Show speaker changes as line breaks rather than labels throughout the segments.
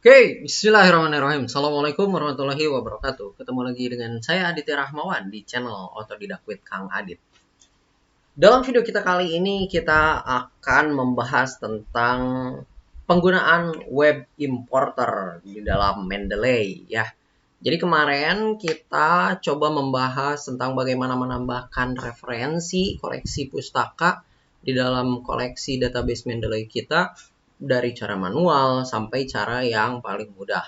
Oke, bismillahirrahmanirrahim. Assalamualaikum warahmatullahi wabarakatuh. Ketemu lagi dengan saya Aditya Rahmawan di channel Otodidak with Kang Adit. Dalam video kita kali ini kita akan membahas tentang penggunaan web importer di dalam Mendeley ya. Jadi kemarin kita coba membahas tentang bagaimana menambahkan referensi koleksi pustaka di dalam koleksi database Mendeley kita dari cara manual sampai cara yang paling mudah.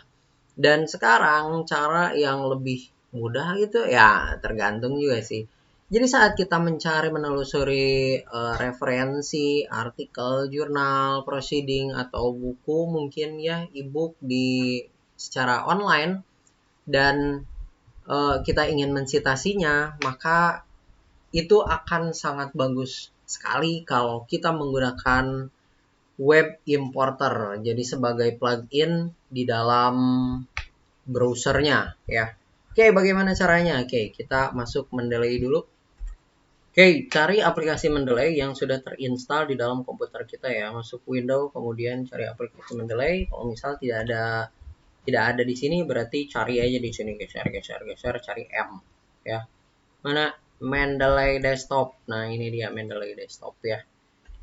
Dan sekarang cara yang lebih mudah gitu ya tergantung juga sih. Jadi saat kita mencari menelusuri referensi, artikel, jurnal, proceeding atau buku mungkin ya e-book di secara online dan kita ingin mensitasinya, maka itu akan sangat bagus sekali kalau kita menggunakan web importer. Jadi sebagai plugin di dalam browsernya ya. Oke, bagaimana caranya? Oke, kita masuk Mendeley dulu. Oke, cari aplikasi Mendeley yang sudah terinstall di dalam komputer kita ya. Masuk Windows, kemudian cari aplikasi Mendeley. Kalau misal tidak ada di sini, berarti cari aja di sini, geser, cari M ya. Mana Mendeley Desktop. Nah, ini dia Mendeley Desktop ya.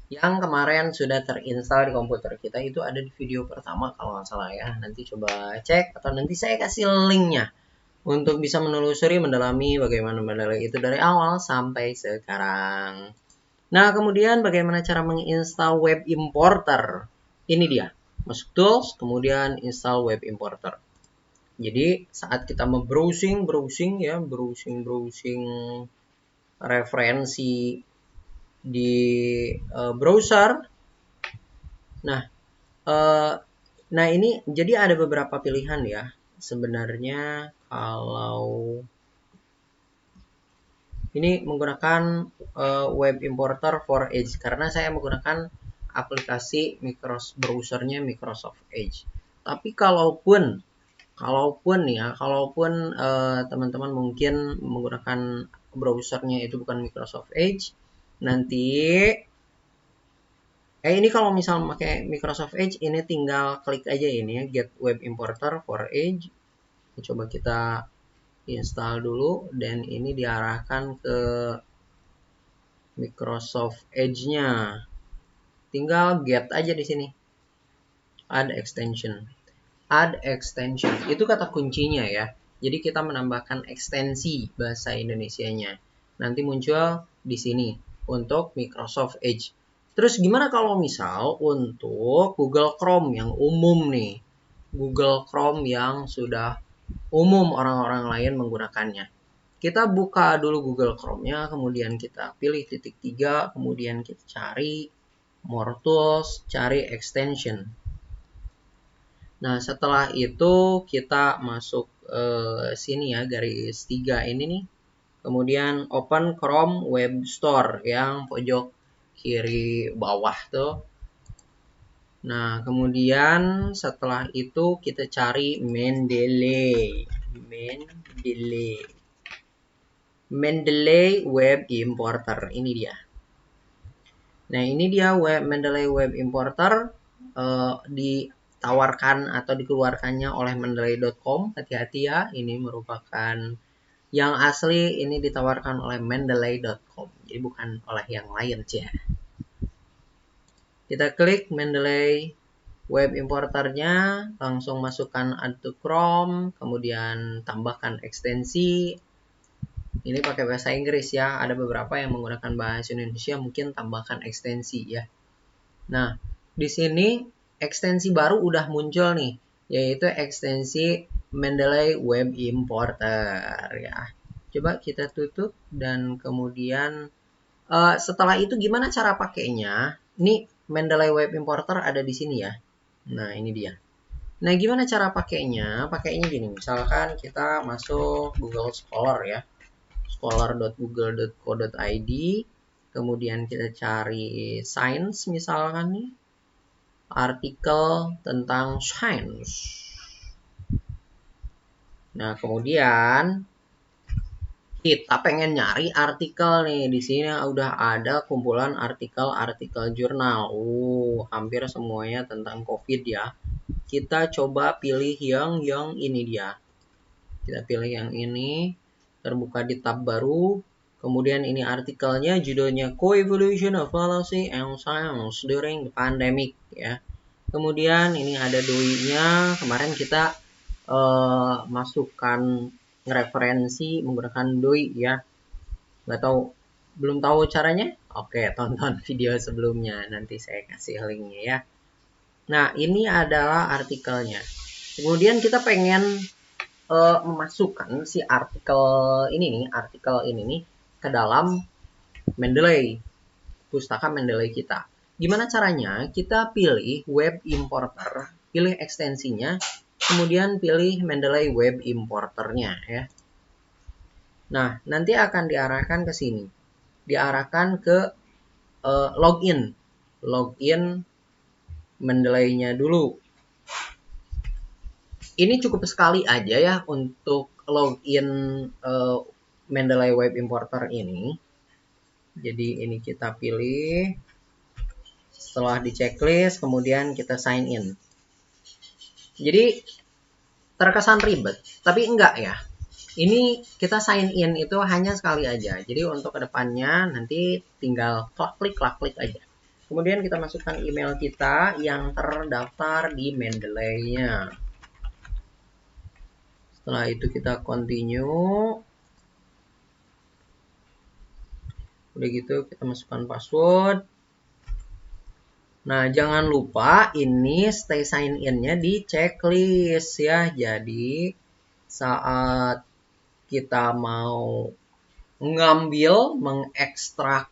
Yang kemarin sudah terinstall di komputer kita itu ada di video pertama kalau nggak salah ya. Nanti coba cek atau nanti saya kasih linknya untuk bisa menelusuri, mendalami bagaimana Mendeley itu dari awal sampai sekarang. Nah, kemudian bagaimana cara menginstal web importer? Ini dia. Masuk tools, kemudian install web importer. Jadi saat kita browsing referensi di browser. Nah ini jadi ada beberapa pilihan ya. Sebenarnya kalau ini menggunakan web importer for Edge karena saya menggunakan aplikasi browsernya Microsoft Edge. Tapi kalaupun teman-teman mungkin menggunakan browsernya itu bukan Microsoft Edge, nanti ini kalau misal pakai Microsoft Edge ini tinggal klik aja ini ya, get web importer for Edge. Coba kita install dulu dan ini diarahkan ke Microsoft Edge-nya. Tinggal get aja di sini. Add extension. Add extension. Itu kata kuncinya ya. Jadi kita menambahkan ekstensi bahasa Indonesianya. Nanti muncul di sini untuk Microsoft Edge. Terus gimana kalau misal untuk Google Chrome yang umum nih? Google Chrome yang sudah umum orang-orang lain menggunakannya. Kita buka dulu Google Chrome-nya, kemudian kita pilih titik 3, kemudian kita cari More Tools, cari Extension. Nah, setelah itu kita masuk sini ya, garis 3 ini nih. Kemudian open Chrome Web Store yang pojok kiri bawah tuh. Nah, kemudian setelah itu kita cari Mendeley Web Importer. Ini dia. Nah, ini dia Mendeley Web Importer ditawarkan atau dikeluarkannya oleh mendeley.com. Hati-hati ya, ini merupakan yang asli, ini ditawarkan oleh mendeley.com. Jadi bukan oleh yang lain sih ya. Kita klik Mendeley web importernya, langsung masukkan add to Chrome, kemudian tambahkan ekstensi. Ini pakai bahasa Inggris ya, ada beberapa yang menggunakan bahasa Indonesia, mungkin tambahkan ekstensi ya. Nah, di sini ekstensi baru udah muncul nih, yaitu ekstensi Mendeley Web Importer ya. Coba kita tutup dan kemudian setelah itu gimana cara pakainya? Ini Mendeley Web Importer ada di sini ya. Nah, ini dia. Nah, gimana cara pakainya? Pakainya gini, misalkan kita masuk Google Scholar ya. scholar.google.co.id. Kemudian kita cari science misalkan nih. Artikel tentang science. Nah, kemudian Kita pengen nyari artikel nih. Di sini udah ada kumpulan artikel-artikel jurnal. Hampir semuanya tentang COVID ya. Kita coba pilih yang ini dia. Kita pilih yang ini. Terbuka di tab baru. Kemudian ini artikelnya, judulnya Co-Evolution of Policy and Science During the Pandemic ya. Kemudian ini ada doi-nya. Kemarin kita masukkan referensi menggunakan doi ya. Belum tahu caranya? Oke, tonton video sebelumnya, nanti saya kasih linknya ya. Nah, ini adalah artikelnya. Kemudian kita pengen memasukkan si artikel ini nih ke dalam Mendeley, pustaka Mendeley kita. Gimana caranya? Kita pilih web importer, pilih ekstensinya, kemudian pilih Mendeley web importernya ya. Nah, nanti akan diarahkan ke sini. Diarahkan ke login Mendeley-nya dulu. Ini cukup sekali aja ya untuk login Mendeley Web Importer ini. Jadi ini kita pilih. Setelah di checklist, kemudian kita sign in. Jadi terkesan ribet, tapi enggak ya. Ini kita sign in itu hanya sekali aja. Jadi untuk kedepannya nanti tinggal klik aja. Kemudian kita masukkan email kita yang terdaftar di Mendeley-nya. Setelah itu kita continue. Udah gitu kita masukkan password. Nah, jangan lupa ini stay sign in-nya di checklist ya. Jadi saat kita mau mengambil, mengekstrak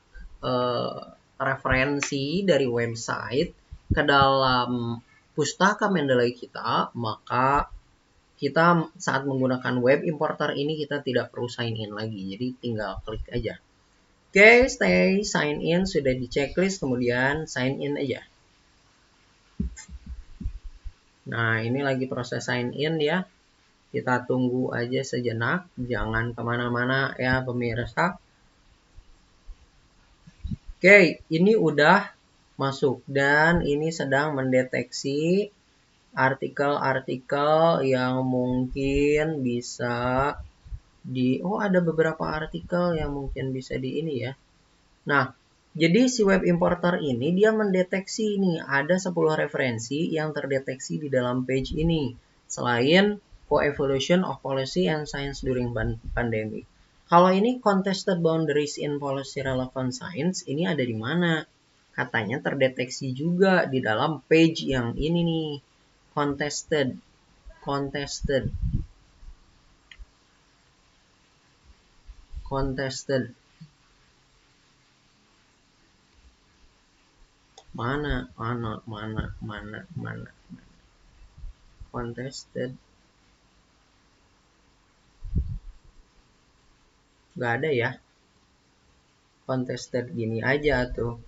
referensi dari website ke dalam pustaka Mendeley kita, maka kita saat menggunakan web importer ini kita tidak perlu sign in lagi. Jadi tinggal klik aja. Oke, stay sign in sudah di checklist, kemudian sign in aja. Nah, ini lagi proses sign in ya. Kita tunggu aja sejenak, jangan kemana-mana ya pemirsa. Oke, ini udah masuk dan ini sedang mendeteksi artikel-artikel yang mungkin bisa ada beberapa artikel yang mungkin bisa di ini ya. Nah, jadi si web importer ini dia mendeteksi nih ada 10 referensi yang terdeteksi di dalam page ini. Selain Co-Evolution of Policy and Science During Pandemic. Kalau ini Contested Boundaries in Policy Relevant Science, ini ada di mana? Katanya terdeteksi juga di dalam page yang ini nih. Contested. Mana. Contested. Gak ada ya. Contested gini aja tuh.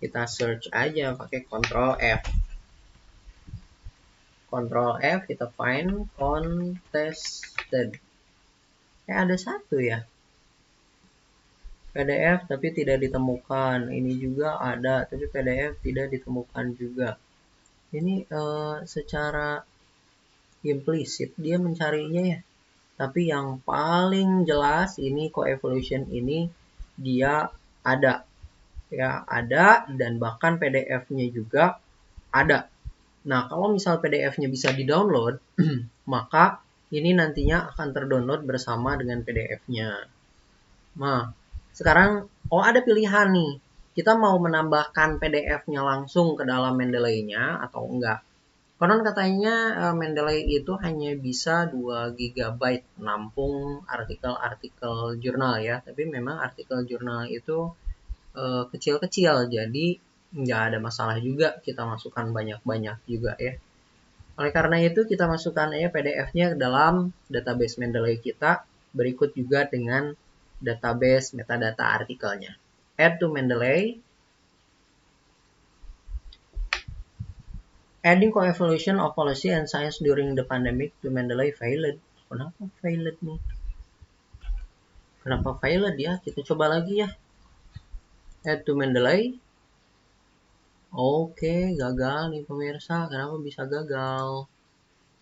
Kita search aja pakai Ctrl F. Ctrl F kita find contested. Ada satu ya. PDF tapi tidak ditemukan. Ini juga ada tapi PDF tidak ditemukan juga. Ini secara implisit dia mencarinya ya. Tapi yang paling jelas ini Co-Evolution ini dia ada. Ya, ada dan bahkan PDF-nya juga ada. Nah, kalau misal PDF-nya bisa di-download, maka ini nantinya akan terdownload bersama dengan PDF-nya. Nah, sekarang ada pilihan nih. Kita mau menambahkan PDF-nya langsung ke dalam Mendeley-nya atau enggak. Konon katanya Mendeley itu hanya bisa 2 GB nampung artikel-artikel jurnal ya. Tapi memang artikel jurnal itu kecil-kecil, jadi nggak ada masalah juga kita masukkan banyak-banyak juga ya. Oleh karena itu kita masukkan aja PDF-nya ke dalam database Mendeley kita, berikut juga dengan database metadata artikelnya. Add to Mendeley. Adding Co-Evolution of Policy and Science during the pandemic to Mendeley failed. Kenapa failed nih? Kenapa failed ya? Kita coba lagi ya. Add to Mendeley. Oke, gagal nih pemirsa. Kenapa bisa gagal?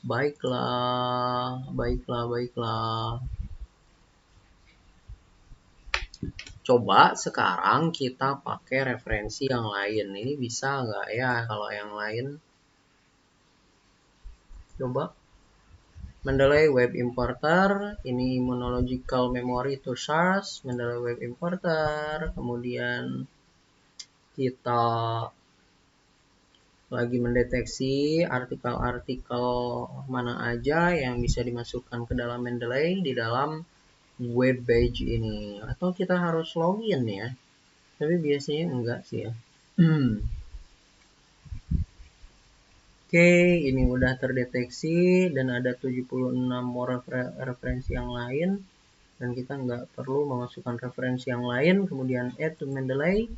Baiklah, baiklah. Coba sekarang kita pakai referensi yang lain. Ini bisa nggak ya kalau yang lain? Coba. Mendeley Web Importer. Ini Immunological Memory to Source. Mendeley Web Importer. Kemudian kita lagi mendeteksi artikel-artikel mana aja yang bisa dimasukkan ke dalam Mendeley di dalam web page ini. Atau kita harus login ya. Tapi biasanya enggak sih ya. Oke, ini udah terdeteksi dan ada 76 more referensi yang lain. Dan kita nggak perlu memasukkan referensi yang lain. Kemudian add to Mendeley.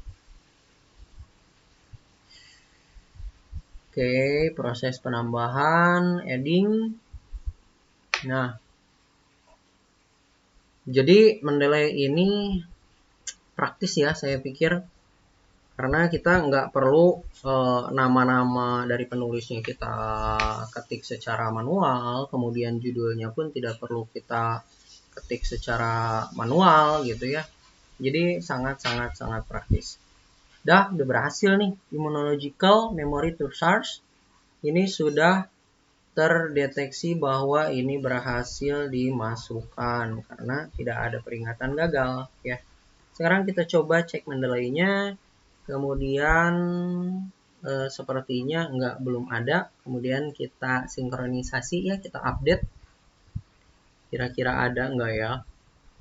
Oke, proses penambahan, adding. Nah, jadi Mendeley ini praktis ya saya pikir. Karena kita nggak perlu nama-nama dari penulisnya kita ketik secara manual. Kemudian judulnya pun tidak perlu kita ketik secara manual gitu ya. Jadi sangat praktis. Udah berhasil nih. Immunological Memory to Source ini sudah terdeteksi bahwa ini berhasil dimasukkan karena tidak ada peringatan gagal ya. Sekarang kita coba cek Mendeley-nya. Kemudian sepertinya belum ada. Kemudian kita sinkronisasi ya, kita update. Kira-kira ada nggak ya?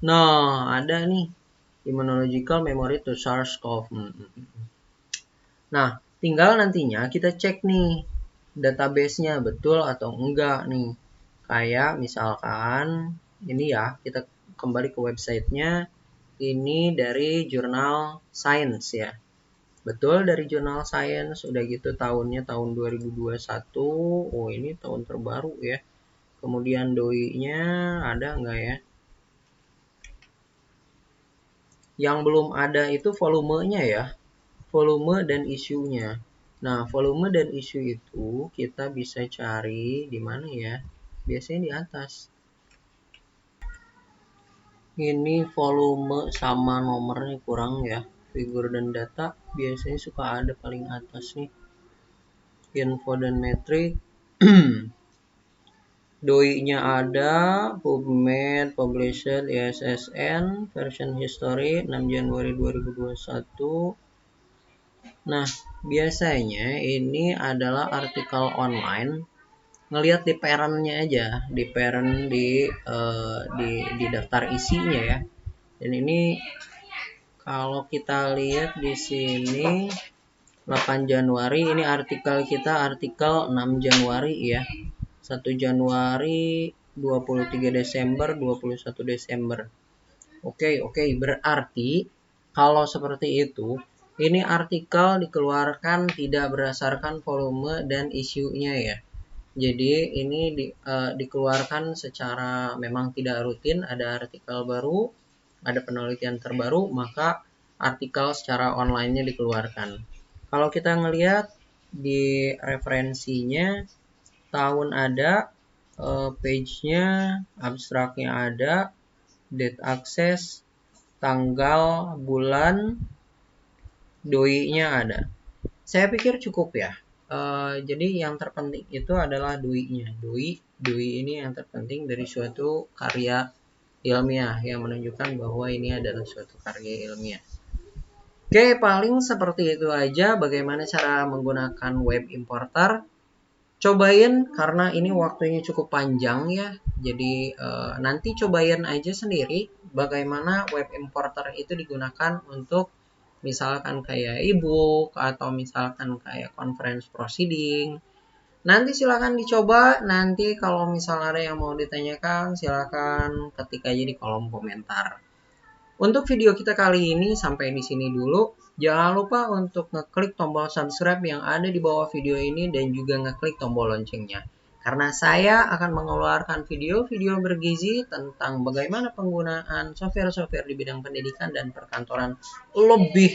Nah, ada nih. Immunological Memory to SARS-CoV. Nah, tinggal nantinya kita cek nih database-nya betul atau enggak nih. Kayak misalkan ini ya, kita kembali ke website-nya. Ini dari jurnal Science ya. Betul dari jurnal Science. Udah gitu tahunnya tahun 2021. Oh, ini tahun terbaru ya. Kemudian doi-nya ada nggak ya? Yang belum ada itu volumenya ya. Volume dan isunya. Nah, volume dan isu itu kita bisa cari di mana ya? Biasanya di atas. Ini volume sama nomornya kurang ya. Figur dan data biasanya suka ada paling atas nih. Info dan metrik. Doi-nya ada, PubMed, Publisher, ISSN, version history 6 Januari 2021. Nah, biasanya ini adalah artikel online. Ngelihat di parent-nya aja, di parent di daftar isinya ya. Dan ini kalau kita lihat di sini 8 Januari, ini artikel kita artikel 6 Januari ya. 1 Januari, 23 Desember, 21 Desember. Oke, berarti kalau seperti itu, ini artikel dikeluarkan tidak berdasarkan volume dan isunya ya. Jadi ini dikeluarkan secara memang tidak rutin, ada artikel baru, ada penelitian terbaru, maka artikel secara online-nya dikeluarkan. Kalau kita ngelihat di referensinya, tahun ada, page-nya, abstraknya ada, date access, tanggal, bulan, doi-nya ada. Saya pikir cukup ya. Jadi yang terpenting itu adalah doi-nya. Doi ini yang terpenting dari suatu karya ilmiah yang menunjukkan bahwa ini adalah suatu karya ilmiah. Oke, paling seperti itu aja bagaimana cara menggunakan web importer. Cobain karena ini waktunya cukup panjang ya. Jadi nanti cobain aja sendiri bagaimana web importer itu digunakan untuk misalkan kayak ebook atau misalkan kayak conference proceeding. Nanti silakan dicoba. Nanti kalau misalnya ada yang mau ditanyakan silakan ketik aja di kolom komentar. Untuk video kita kali ini sampai di sini dulu. Jangan lupa untuk ngeklik tombol subscribe yang ada di bawah video ini dan juga ngeklik tombol loncengnya. Karena saya akan mengeluarkan video-video bergizi tentang bagaimana penggunaan software-software di bidang pendidikan dan perkantoran lebih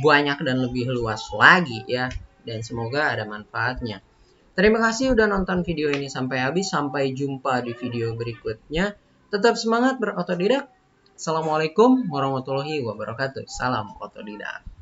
banyak dan lebih luas lagi ya. Dan semoga ada manfaatnya. Terima kasih udah nonton video ini sampai habis. Sampai jumpa di video berikutnya. Tetap semangat berotodidak. Assalamualaikum warahmatullahi wabarakatuh. Salam otodidak.